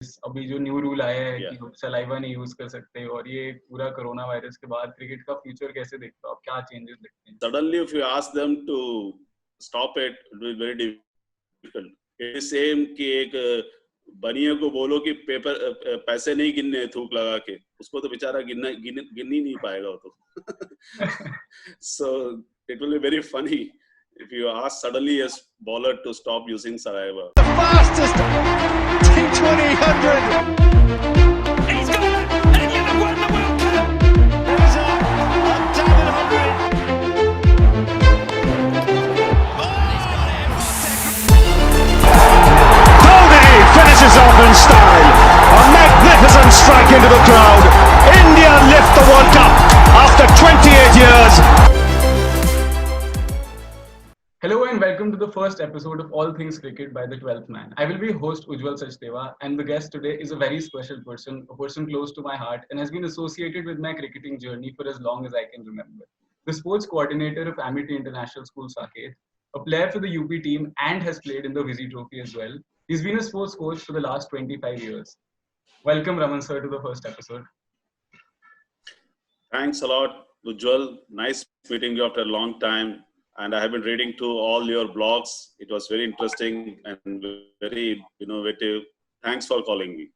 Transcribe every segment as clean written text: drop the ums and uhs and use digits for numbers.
अभी जो new rule आया है Yeah. कि आप सलाइवा नहीं यूज कर सकते और ये पूरा कोरोना वायरस के बाद क्रिकेट का फ्यूचर कैसे देखते हो आप, क्या चेंजेस दिखते हैं? Suddenly, if you ask them to stop it, it will be very difficult. It is same कि एक बनिए को बोलो कि पैसे नहीं गिनने थूक लगा के, उसको तो बेचारा गिन ही नहीं पाएगा वो तो. So it will be very funny if you ask suddenly a bowler to stop using saliva. The fastest T20 100. He's got it, and England have won the World Cup. There's a diamond 100. Goldie finishes off in style. A magnificent strike into the crowd. India lift the World Cup after 28 years. Hello and welcome to the first episode of All Things Cricket by the 12th Man. I will be host Ujjwal Sachdeva, and the guest today is a very special person, a person close to my heart and has been associated with my cricketing journey for as long as I can remember. The sports coordinator of Amity International School, Saket, a player for the UP team and has played in the Visi Trophy as well. He's been a sports coach for the last 25 years. Welcome, Raman sir, to the first episode. Thanks a lot, Ujjwal. Nice meeting you after a long time. And I have been reading to all your blogs. It was very interesting and very innovative. Thanks for calling me.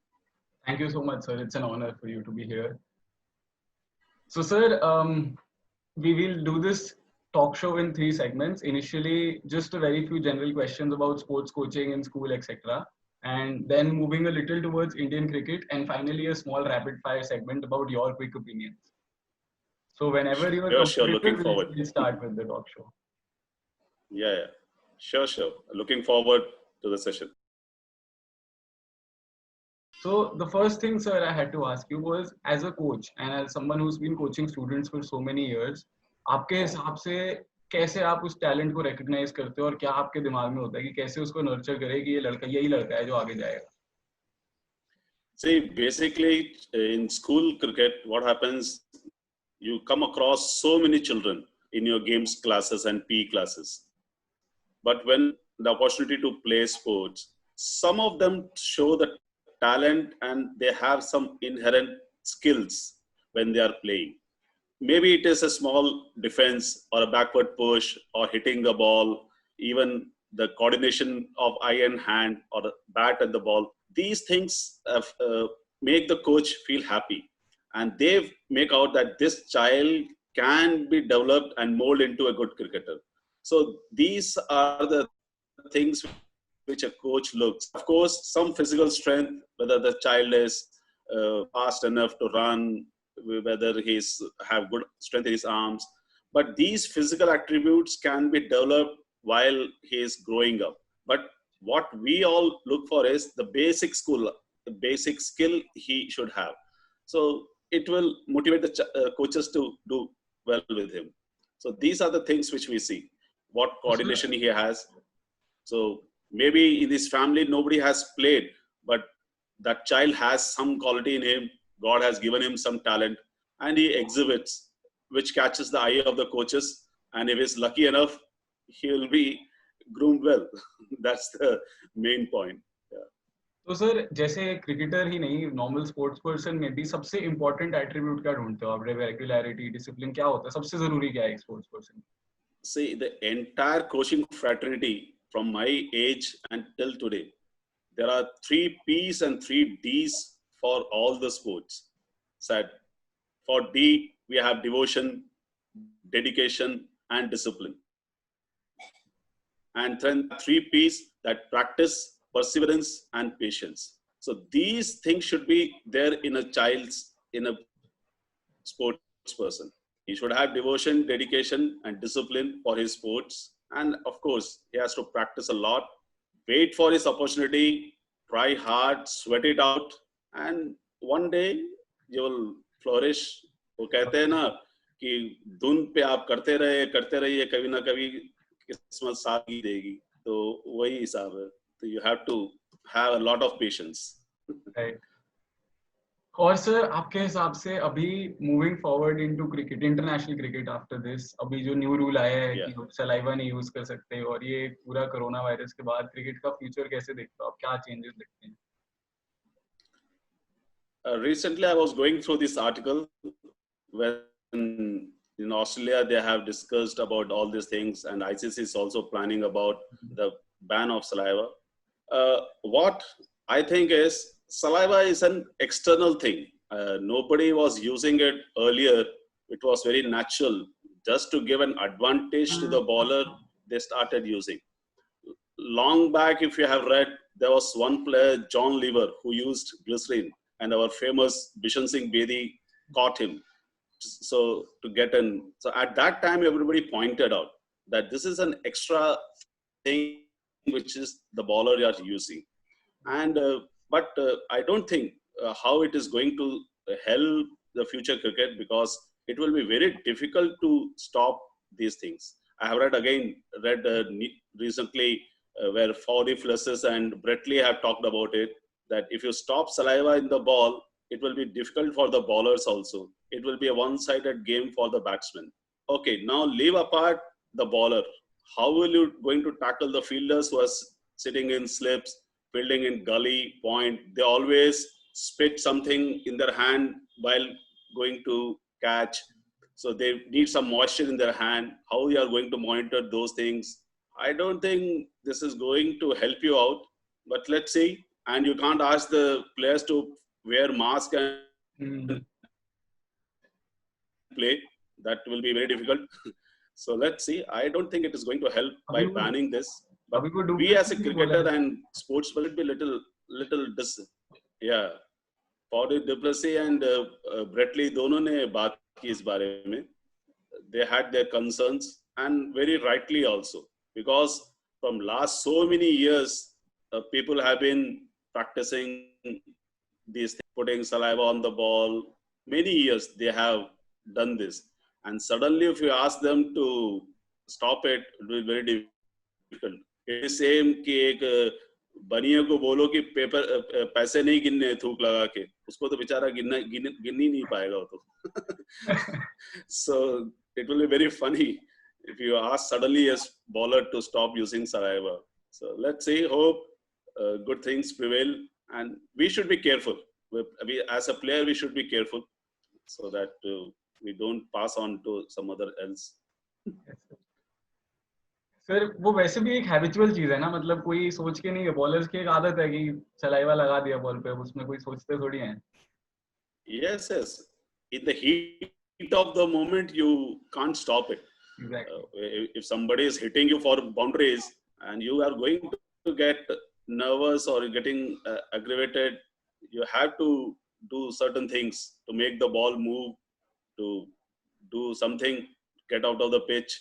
Thank you so much, sir. It's an honor for you to be here. So, sir, we will do this talk show in 3 segments. Initially, just a very few general questions about sports coaching in school, etc. And then moving a little towards Indian cricket. And finally, a small rapid fire segment about your quick opinions. So whenever you are Sure. Looking forward. We'll start with the talk show. Yeah. Sure. Looking forward to the session. So the first thing, sir, I had to ask you was, as a coach and as someone who's been coaching students for so many years, आपके हिसाब से कैसे आप उस talent को recognise करते हो और क्या आपके दिमाग में होता है कि कैसे उसको नर्चर करे कि यही लड़का है जो आगे जाएगा? See, basically in school cricket, what happens, you come across so many children in your games classes and PE classes. But when the opportunity to play sports, some of them show the talent and they have some inherent skills when they are playing. Maybe it is a small defense or a backward push or hitting the ball, even the coordination of eye and hand or the bat and the ball. These things make the coach feel happy. And they make out that this child can be developed and molded into a good cricketer. So these are the things which a coach looks. Of course, some physical strength, whether the child is fast enough to run, whether he's have good strength in his arms. But these physical attributes can be developed while he is growing up. But what we all look for is the basic skill he should have. So it will motivate the coaches to do well with him. So these are the things which we see. What coordination he has. So maybe in this family, nobody has played, but that child has some quality in him. God has given him some talent and he exhibits, which catches the eye of the coaches. And if he's lucky enough, he will be groomed well. That's the main point. Yeah. तो sir जैसे cricketer ही नहीं, normal sports person में भी सबसे important attribute क्या ढूंढते हो आप? रेगुलरिटी, डिसिप्लिन, क्या होता है सबसे जरूरी, क्या है sports person? See, the entire coaching fraternity from my age until today, there are 3 P's and 3 D's for all the sports. Said for D, we have devotion, dedication, and discipline. And then 3 P's, that practice, perseverance, and patience. So these things should be there in a sports person. He should have devotion, dedication, and discipline for his sports. And of course, he has to practice a lot, wait for his opportunity, try hard, sweat it out, and one day you will flourish. वो कहते हैं ना कि धुन पे आप करते रहिए, कभी ना कभी किस्मत साथ ही देगी. तो वही हिसाब है. So you have to have a lot of patience. Right. और सर आपके हिसाब से अभी moving forward into cricket, international cricket after this, अभी जो न्यू रूल आया है कि आप सलाइवा नहीं यूज कर सकते और ये पूरा कोरोना वायरस के बाद क्रिकेट का फ्यूचर कैसे देखते हो आप, क्या चेंजेस दिखते हैं? Recently, I was going through this article when in Australia they have discussed about all these things, and ICC is also planning about the ban of saliva. What I think is saliva is an external thing. Nobody was using it earlier. It was very natural. Just to give an advantage to the bowler, they started using. Long back, if you have read, there was one player, John Lever, who used glycerin, and our famous Bishan Singh Bedi caught him. So to get in, so at that time, everybody pointed out that this is an extra thing which is the bowler you are using. And but I don't think how it is going to help the future cricket, because it will be very difficult to stop these things. I have read recently where Fowdy Flusses and Bretley have talked about it, that if you stop saliva in the ball, it will be difficult for the bowlers also. It will be a one-sided game for the batsman. Okay, now leave apart the bowler. How will you going to tackle the fielders who are sitting in slips, fielding in gully, point? They always spit something in their hand while going to catch. So they need some moisture in their hand. How you are going to monitor those things? I don't think this is going to help you out, but let's see. And you can't ask the players to wear mask and play. That will be very difficult. So let's see. I don't think it is going to help by banning this. But we as a cricketer and sportsman will be little yeah. Fowdy du Plessis and Bretley, दोनों ने बात की इस बारे में. They had their concerns, and very rightly also, because from last so many years, people have been practicing these things, putting saliva on the ball. Many years they have done this, and suddenly if you ask them to stop it, it will be very difficult. It is same कि एक बनिया को बोलो कि paper पैसे नहीं गिनने थूक लगा के, उसको तो बेचारा गिन ही नहीं पाएगा वो तो. So it will be very funny if you ask suddenly a bowler to stop using saliva. So let's see, hope good things prevail, and we should be careful. We, as a player, we should be careful so that we don't pass on to some other else. Sir वो वैसे भी एक habitual चीज है ना, मतलब कोई सोच के नहीं है. बॉलर्स की एक आदत है कि सलाइवा लगा दिया बॉल पे, उसमें कोई सोचते थोड़ी हैं. Yes. In the heat of the moment, you can't stop it. Exactly. If somebody is hitting you for boundaries and you are going to get nervous or getting aggravated, you have to do certain things to make the ball move, to do something, get out of the pitch.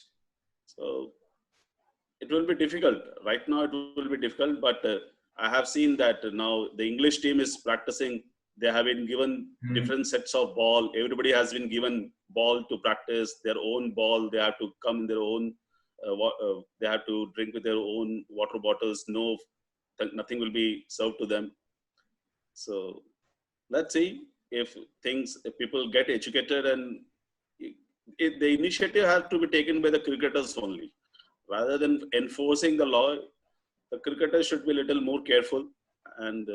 So it will be difficult. Right now, it will be difficult, but I have seen that now the English team is practicing. They have been given different sets of ball. Everybody has been given ball to practice, their own ball. They have to come in their own, they have to drink with their own water bottles. No, nothing will be served to them. So let's see if people get educated, and the initiative has to be taken by the cricketers only. Rather than enforcing the law, the cricketers should be a little more careful and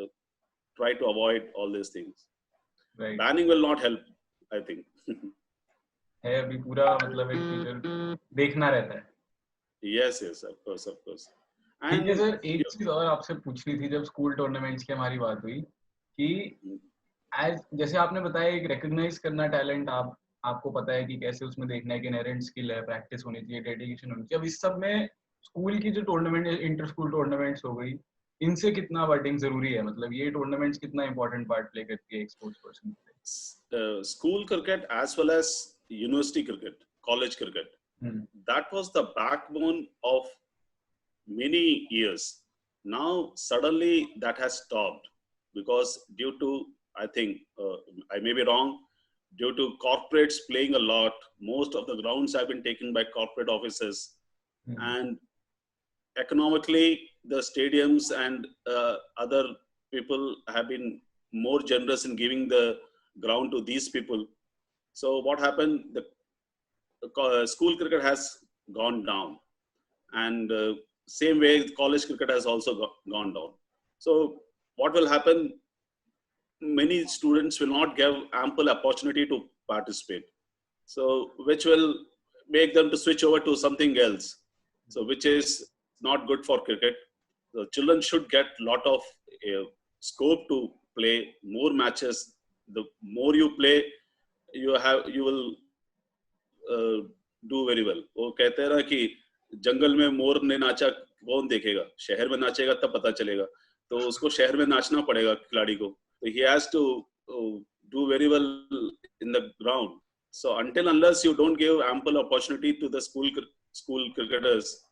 try to avoid all these things. Right. Banning will not help, I think. है अभी पूरा मतलब एक teacher देखना रहता है. Yes, of course. ठीक है सर, एक चीज और आपसे पूछनी थी. जब स्कूल टूर्नामेंट्स की हमारी बात हुई कि जैसे आपने बताया एक रिकॉग्नाइज करना टैलेंट, आपको पता है कि कैसे उसमें देखना है कि इनहेरेंट स्किल है, प्रैक्टिस होनी चाहिए, डेडिकेशन होनी चाहिए. अब इस सब में स्कूल की जो टूर्नामेंट, इंटर स्कूल टूर्नामेंट्स हो गई, इनसे कितना वर्डिंग जरूरी है? मतलब ये टूर्नामेंट्स कितना इंपॉर्टेंट पार्ट प्ले करती है एक स्पोर्ट्स पर्सन के? School cricket as well as university cricket, college cricket, that was the backbone of many years. Now suddenly that has stopped because due to, I think, I may be wrong, due to corporates playing a lot. Most of the grounds have been taken by corporate offices, and economically the stadiums and other people have been more generous in giving the ground to these people. So what happened, the school cricket has gone down, and same way college cricket has also gone down. So what will happen, many students will not give ample opportunity to participate. So which will make them to switch over to something else. So which is not good for cricket. The children should get lot of scope to play more matches. The more you play, you will do very well. वो कहते हैं ना कि जंगल में मोर ने नाचा कौन देखेगा, शहर में नाचेगा तब पता चलेगा. तो उसको शहर में नाचना पड़ेगा खिलाड़ी को. So he has to do very well in the ground. So until unless you don't give ample opportunity to the school cricketers,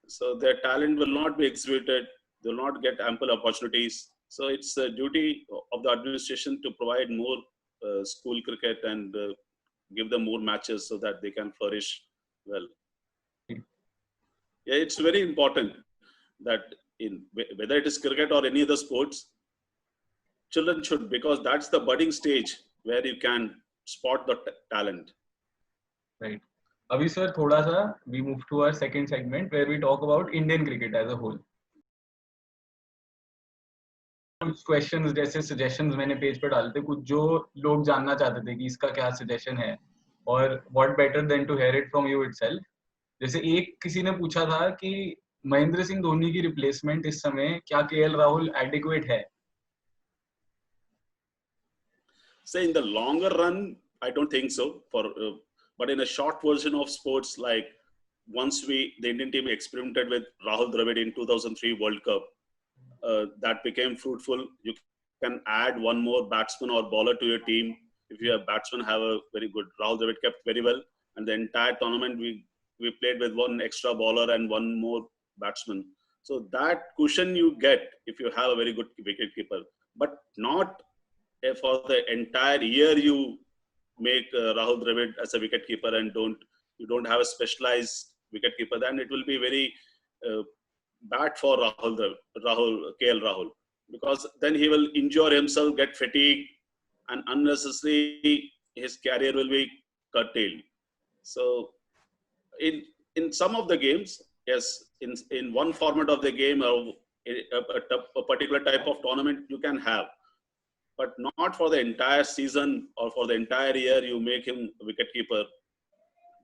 so their talent will not be exhibited. They will not get ample opportunities. So it's a duty of the administration to provide more school cricket and give them more matches so that they can flourish well. Yeah, it's very important that in whether it is cricket or any other sports, children should, because that's the budding stage where you can spot the talent. Right. Abhi sir, thoda sa we move to our second segment where we talk about Indian cricket as a whole. कुछ questions जैसे suggestions मैंने page पे डाले थे, कुछ जो लोग जानना चाहते थे कि इसका क्या सजेशन है, और what better than to hear it from you itself. जैसे एक किसी ने पूछा था कि महेंद्र सिंह धोनी की रिप्लेसमेंट इस समय क्या केएल राहुल एडिक्वेट है? Say in the longer run, I don't think so. But in a short version of sports, like once the Indian team experimented with Rahul Dravid in 2003 World Cup, that became fruitful. You can add one more batsman or bowler to your team. If you have batsmen, have a very good. Rahul Dravid kept very well, and the entire tournament we played with one extra bowler and one more batsman. So that cushion you get if you have a very good wicket keeper, but not for the entire year you make Rahul Dravid as a wicket keeper and you don't have a specialized wicket keeper, then it will be very bad for KL Rahul, because then he will injure himself, get fatigued, and unnecessarily his career will be curtailed. So in some of the games, yes, in one format of the game or a particular type of tournament you can have, but not for the entire season or for the entire year you make him a wicket keeper,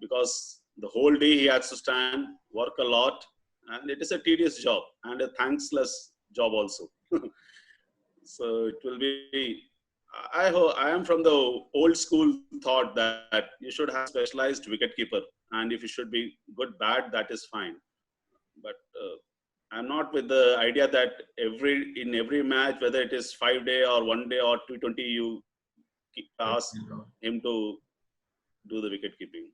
because the whole day he has to stand, work a lot, and it is a tedious job and a thankless job also. So it will be, I am from the old school thought that you should have specialized wicket keeper, and if you should be good, bad, that is fine. But I'm not with the idea that in every match, whether it is 5-day or 1-day or T20, you ask him to do the wicket keeping.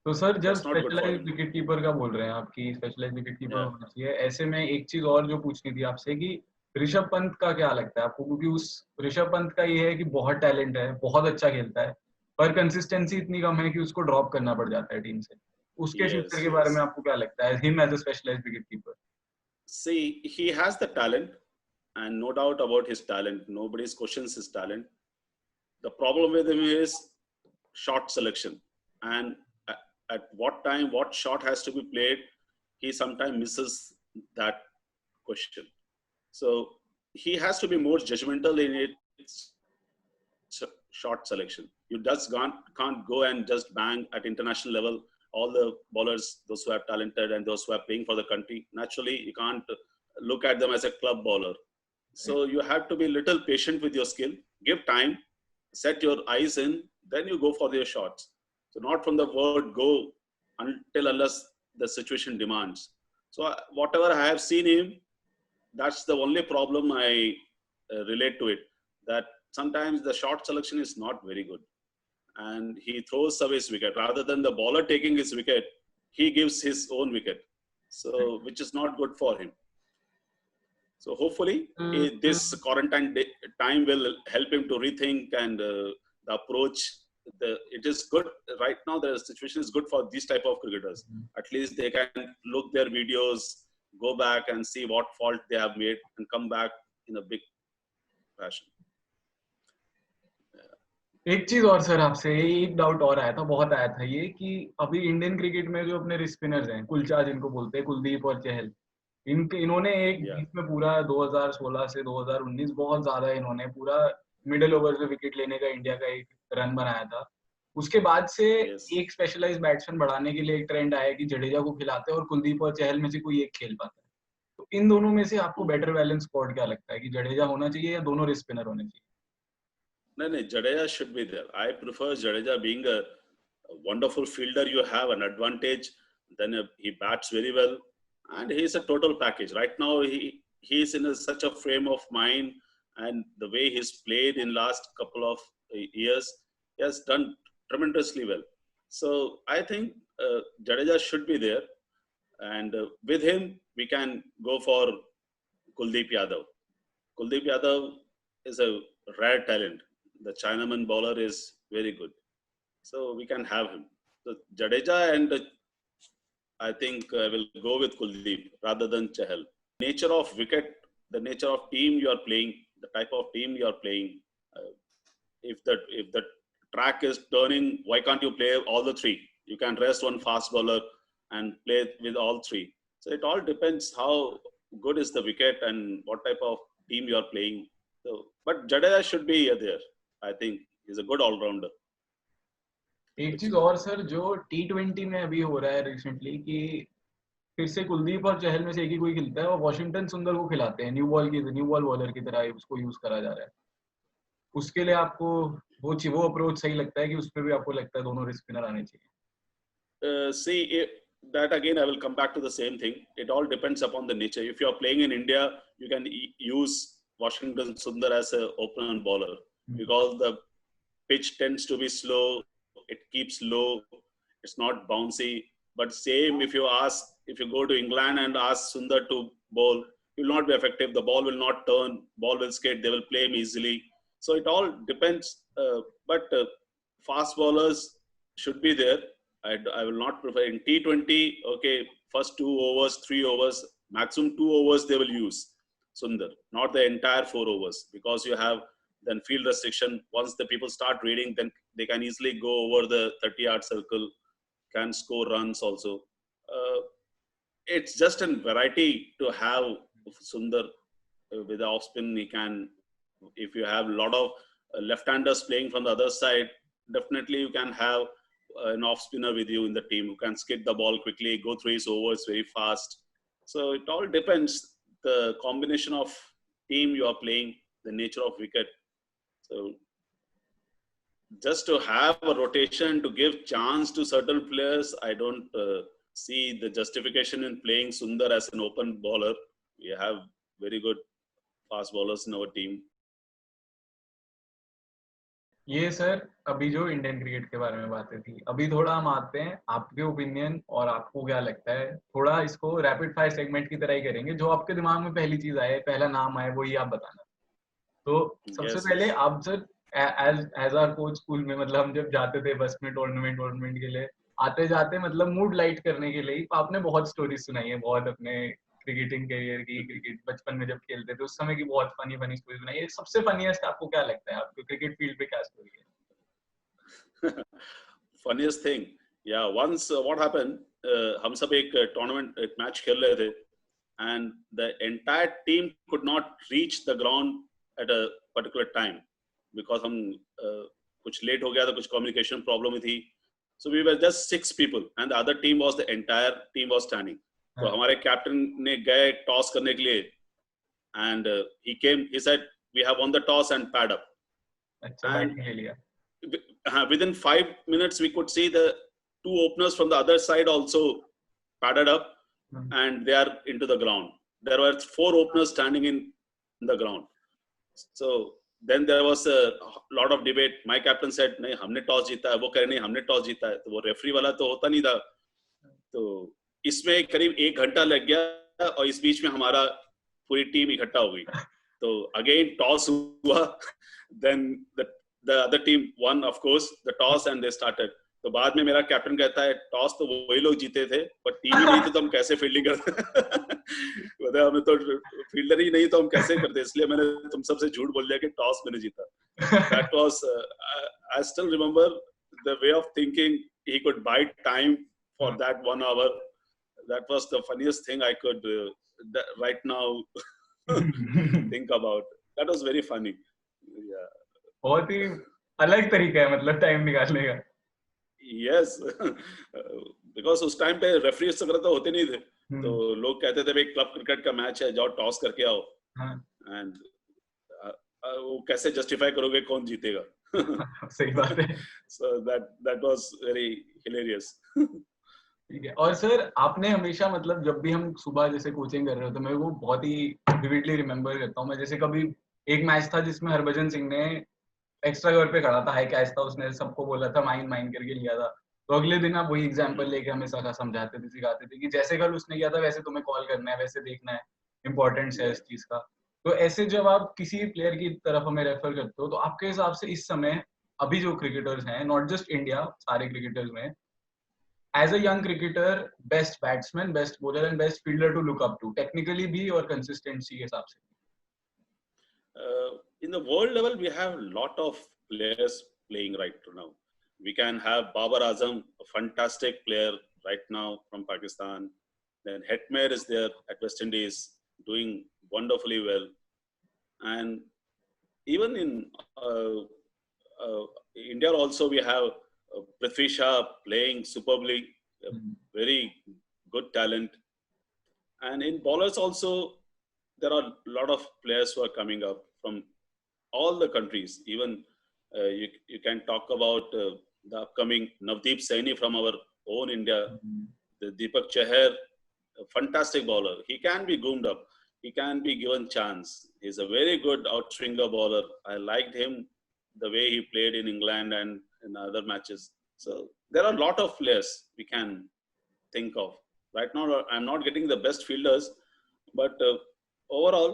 तो sir जब specialised wicket keeper का बोल रहे हैं आप कि specialised wicket keeper होना चाहिए, ऐसे में एक चीज और जो पूछनी थी आपसे कि ऋषभ पंत का क्या लगता है आपको? क्योंकि उस ऋषभ पंत का ये है कि बहुत टैलेंट है, बहुत अच्छा खेलता है, पर कंसिस्टेंसी इतनी कम है कि उसको ड्रॉप करना पड़ जाता है टीम से. उसके फ्यूचर के बारे में आपको क्या लगता है, him as a specialised wicket keeper? See, he has the talent, and no doubt about his talent. Nobody questions his talent. The problem with him is shot selection, and at what time, what shot has to be played, he sometimes misses that question. So he has to be more judgmental in its shot selection. You just can't go and just bang at international level. All the bowlers, those who are talented and those who are playing for the country, naturally you can't look at them as a club bowler. So you have to be a little patient with your skill, give time, set your eyes in, then you go for your shots. So not from the word go unless the situation demands. So whatever I have seen him, that's the only problem I relate to it, that sometimes the shot selection is not very good. And he throws away his wicket. Rather than the bowler taking his wicket, he gives his own wicket. So, which is not good for him. So hopefully this quarantine time will help him to rethink and the approach. It is good right now. The situation is good for these type of cricketers. At least they can look their videos, go back and see what fault they have made and come back in a big fashion. एक चीज और sir आपसे एक doubt और आया था, बहुत आया था ये कि अभी इंडियन क्रिकेट में जो अपने स्पिनर्स हैं, कुलचा जिनको बोलते हैं, कुलदीप और चहल, इन्होंने एक बीच में पूरा 2016 से 2019 बहुत ज्यादा इन्होंने पूरा मिडिल ओवर में विकेट लेने का इंडिया का एक रन बनाया था, उसके बाद से Yes. एक स्पेशलाइज्ड बैट्समैन बढ़ाने के लिए एक ट्रेंड आया कि जडेजा को खिलाते हैं और कुलदीप और चहल में से कोई एक खेल पाता है। तो इन दोनों में से आपको बेटर बैलेंस स्क्वाड क्या लगता है कि जडेजा होना चाहिए या दोनों रिस्ट स्पिनर होने चाहिए? No, Jadeja should be there. I prefer Jadeja being a wonderful fielder. You have an advantage. Then he bats very well, and he's a total package. Right now, he's in such a frame of mind, and the way he's played in last couple of years, he has done tremendously well. So I think Jadeja should be there, and with him we can go for Kuldeep Yadav. Kuldeep Yadav is a rare talent. The Chinaman bowler is very good. So we can have him. So Jadeja and I think I will go with Kuldeep rather than Chahal. Nature of wicket, the nature of team you are playing, the type of team you are playing. If the track is turning, why can't you play all the three? You can rest one fast bowler and play with all three. So it all depends how good is the wicket and what type of team you are playing. So, but Jadeja should be there. I think he's a good all-rounder. एक चीज और sir जो T20 में अभी हो रहा है recently कि फिर से कुलदीप और चहल में से एक ही कोई खिलता है और वॉशिंगटन सुंदर को खिलाते हैं न्यू बॉल बॉलर की तरह उसको यूज करा जा रहा है। उसके लिए आपको वो अप्रोच सही लगता है कि उस पे भी आपको लगता है दोनों रिस्ट स्पिनर आने चाहिए? See, that again, I will come back to the same thing. It all depends upon the nature. If you are playing in India, you can use Washington Sundar as an opener bowler because the pitch tends to be slow. It keeps low. It's not bouncy. But same if you go to England and ask Sundar to bowl, he will not be effective. The ball will not turn. Ball will skate. They will play him easily. So it all depends. But fast bowlers should be there. I will not prefer in T20. Okay, first 2 overs, 3 overs, maximum 2 overs they will use Sundar, not the entire 4 overs because you have then field restriction. Once the people start reading, then they can easily go over the 30-yard circle, can score runs also. It's just a variety to have Sundar with the off spin. He can, if you have a lot of left-handers playing from the other side, definitely you can have an off spinner with you in the team who can skid the ball quickly, go through his overs very fast. So it all depends the combination of team you are playing, the nature of wicket. So just to have a rotation to give chance to certain players, I don't see the justification in playing Sundar as an open bowler. We have very good fast bowlers in our team. ये sir अभी जो Indian cricket के बारे में बातें थी, अभी थोड़ा हम आते हैं आपके ओपिनियन और आपको क्या लगता है, थोड़ा इसको रैपिड फायर सेगमेंट की तरह ही करेंगे। जो आपके दिमाग में पहली चीज आए, पहला नाम आए, वही आप बताना। तो सबसे पहले आप sir as our coach school में, मतलब हम जब जाते थे बस में टूर्नामेंट के लिए, आते जाते मतलब मूड लाइट करने के लिए आपने बहुत स्टोरीज सुनाई है, बहुत अपने क्रिकेटिंग करियर की, क्रिकेट बचपन में जब खेलते थे उस समय की बहुत फनी स्टोरी सुनाई है। सबसे फनीएस्ट आपको क्या लगता है, आपको क्रिकेट फील्ड पे क्या स्टोरी है? Funniest thing, yeah. Once what happened? हम सब एक tournament, एक match खेल रहे थे, and the entire team could not reach the ground at a particular time because हम कुछ late हो गया था, कुछ communication problem थी. So we were just 6 people, and the other team was the entire team was standing. तो हमारे captain ने गए टॉस करने के लिए, and he came. He said, "We have won the toss and pad up." अच्छा, batting ले लिया। Within 5 minutes, we could see the 2 openers from the other side also padded up, and they are into the ground. There were 4 openers standing in the ground. So then there was a lot of debate. My captain said, "नहीं, हमने toss जीता है." वो कह रहे नहीं, हमने toss जीता है। तो वो रेफरी वाला तो होता नहीं था। तो इसमें करीब 1 घंटा लग गया और इस बीच में हमारा पूरी टीम इकट्ठा हो गई। तो अगेन टॉस हुआ, then the other team won of course the toss and they started. तो बाद में मेरा कैप्टन कहता है, टॉस तो वही लोग जीते थे, पर टीम ही नहीं थी तो हम कैसे फील्डिंग करते? बताया, हमें तो फील्डर ही नहीं तो हम कैसे करते? इसलिए मैंने तुम सबसे झूठ बोल दिया कि टॉस मैंने जीता। That was I still remember the way of thinking. He could buy time for that 1 hour. That was the funniest thing I could right now think about. That was very funny. Yeah. बहुत ही अलग तरीका है मतलब time निकालने का. Yes. Because उस time पे referees वगैरह तो होते नहीं थे, तो लोग कहते थे भाई क्लब क्रिकेट का मैच है, जाओ टॉस करके आओ. हाँ. एंड वो कैसे जस्टिफाई करोगे कौन जीतेगा? सही बात है. So that was very hilarious. ठीक है. और सर आपने हमेशा मतलब जब भी हम सुबह जैसे कोचिंग कर रहे हो तो मैं वो बहुत ही विविडली रिमेम्बर करता हूँ. मैं जैसे कभी एक मैच था जिसमें हरभजन सिंह ने एक्स्ट्रा कवर पे खड़ा था, हाई कैच था, उसने सबको बोला था माइन माइन करके लिया था. तो अगले दिन आप वही एग्जांपल लेके हमें समझाते थे, सिखाते थे कि जैसे कल उसने किया था वैसे तुम्हें कॉल करना है, वैसे देखना है, इंपॉर्टेंस है इस चीज का. तो ऐसे जब आप किसी प्लेयर की तरफ हमें रेफर करते हो तो आपके हिसाब से इस समय अभी जो क्रिकेटर्स हैं, नॉट जस्ट इंडिया, सारे क्रिकेटर्स में, as a young cricketer, best batsman, best bowler and best fielder to look up to, technically भी और कंसिस्टेंसी के हिसाब से? In the world level, we have a lot of players playing right now. We can have Babar Azam, a fantastic player right now from Pakistan. Then Hetmer is there at West Indies, doing wonderfully well. And even in India also, we have Prithvi Shah playing superbly, very good talent. And in bowlers also, there are a lot of players who are coming up from all the countries. Even you can talk about the upcoming Navdeep Saini from our own India, the Deepak Chahar, a fantastic bowler. He can be groomed up. He can be given chance. He's a very good outswinger bowler. I liked him, the way he played in England and in other matches. So there are a lot of players we can think of. Right now, I'm not getting the best fielders, but overall,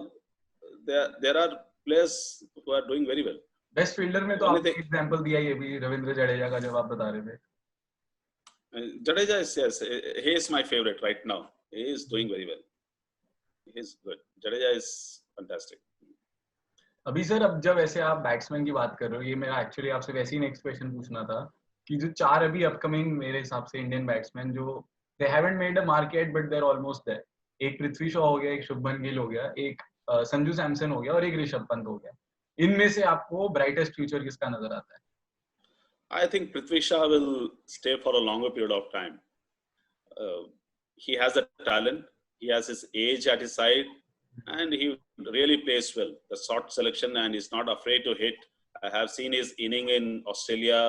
there are players who are doing very well. Best fielder में तो Only आपने thing- example दिया ही अभी रविंद्र जडेजा का, जब आप बता रहे थे. Jadeja is, yes, he is my favorite right now. He is doing very well. He is good. Jadeja is fantastic. अभी सर, अब जब ऐसे आप बैट्समैन की बात कर रहे हो, ये मेरा एक्चुअली आपसे वैसे ही नेक्स्ट क्वेश्चन पूछना था कि जो 4 अभी अपकमिंग मेरे हिसाब से इंडियन बैट्समैन जो they haven't made a market but they are almost there, एक पृथ्वी शॉ हो गया, एक शुभमन गिल हो गया, एक संजू सैमसन हो गया और एक ऋषभ पंत हो गया. इनमें से आपको ब्राइटेस्ट फ्यूचर किसका नजर आता है? I think Prithvi Shah will stay for a longer period of time. He has a talent. He has his age at his side, and he really plays well. The short selection, and he's not afraid to hit. I have seen his inning in Australia,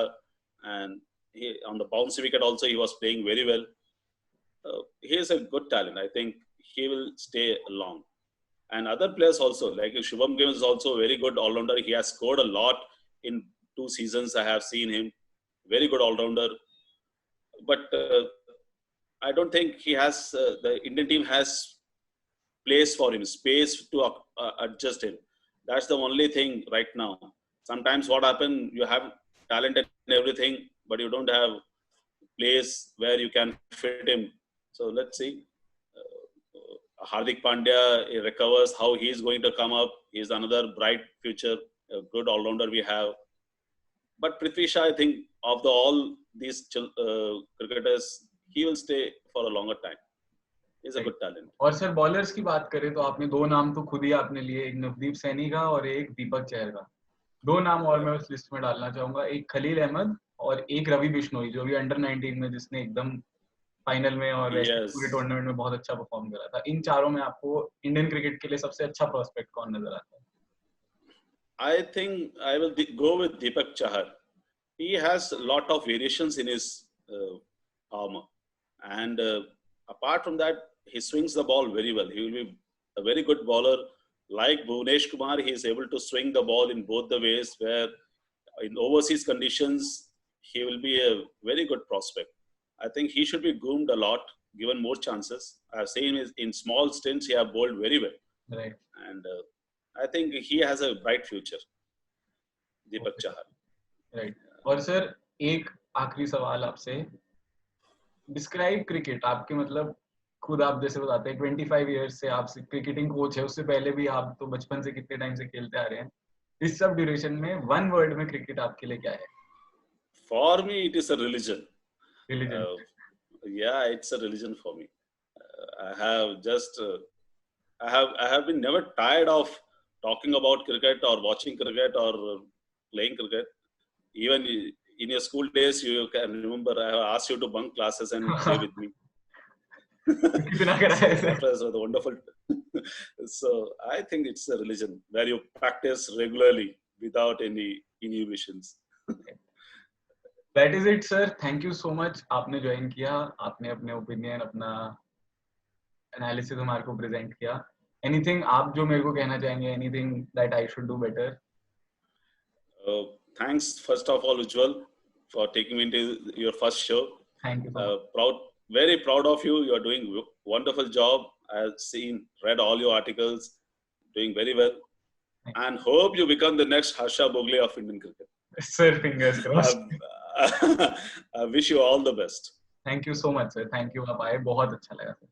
and on the bounce wicket also he was playing very well. He is a good talent. I think he will stay long. And other players also, like Shubham Gill is also a very good all-rounder. He has scored a lot in 2 seasons. I have seen him. Very good all-rounder. But I don't think he has, the Indian team has place for him, space to adjust him. That's the only thing right now. Sometimes what happens, you have talent and everything, but you don't have place where you can fit him. So let's see. Hardik Pandya recovers, how he is going to come up. He is another bright future, a good all-rounder we have. But Prithvi Shah, I think, of all these cricketers, he will stay for a longer time. He's a good talent. और sir bowlers की बात करें तो आपने 2 नाम तो खुद ही आपने लिए, एक नवदीप सैनी का और एक दीपक चहर का. 2 नाम और मैं उस लिस्ट में डालना चाहूंगा, एक खलील अहमद और एक रवि बिश्नोई, जो भी अंडर 19 में जिसने एकदम फाइनल में और पूरे टूर्नामेंट में बहुत अच्छा परफॉर्म करा था. इन चारों में आपको इंडियन क्रिकेट के लिए सबसे अच्छा प्रोस्पेक्ट कौन नजर आता है? I think I will go with Deepak Chahar. He has a lot of variations in his arm, and apart from that, he swings the ball very well. He will be a very good bowler. Like Bhunesh Kumar, he is able to swing the ball in both the ways, where in overseas conditions, he will be a very good prospect. I think he should be groomed a lot, given more chances. I've seen in small stints, he have bowled very well. Right. And I think he has a bright future. Deepak Chahar. Right. और sir एक आखिरी सवाल आपसे, describe cricket. आपके मतलब खुद आप जैसे बताते हैं 25 इयर्स से आप क्रिकेटिंग कोच है, उससे पहले भी आप तो बचपन से कितने टाइम से खेलते आ रहे हैं. इस सब ड्यूरेशन में 1 वर्ड में क्रिकेट आपके लिए क्या है? For me, it is a religion. Religion. Yeah, it's a religion for me. I have just, I have been never tired of talking about cricket or watching cricket or playing cricket. Even in your school days, you can remember I asked you to bunk classes and play with me. कितना करा है sir? That was wonderful. So I think it's a religion where you practice regularly without any inhibitions. That is it, sir. Thank you so much. आपने join किया, आपने अपने opinion, अपना analysis हमारे को प्रेजेंट किया. Anything आप जो मेरे को कहना चाहेंगे? Anything that I should do better? Thanks, first of all, Ujjwal, for taking me into your first show. Thank you so much. Very proud of you. You are doing wonderful job. I've read all your articles, doing very well, and hope you become the next Harsha Bhogle of Indian cricket. Sir, fingers crossed. I wish you all the best. Thank you so much, sir. Thank you. आप आए, बहुत अच्छा लगा sir.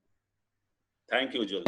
Thank you, Ujjwal.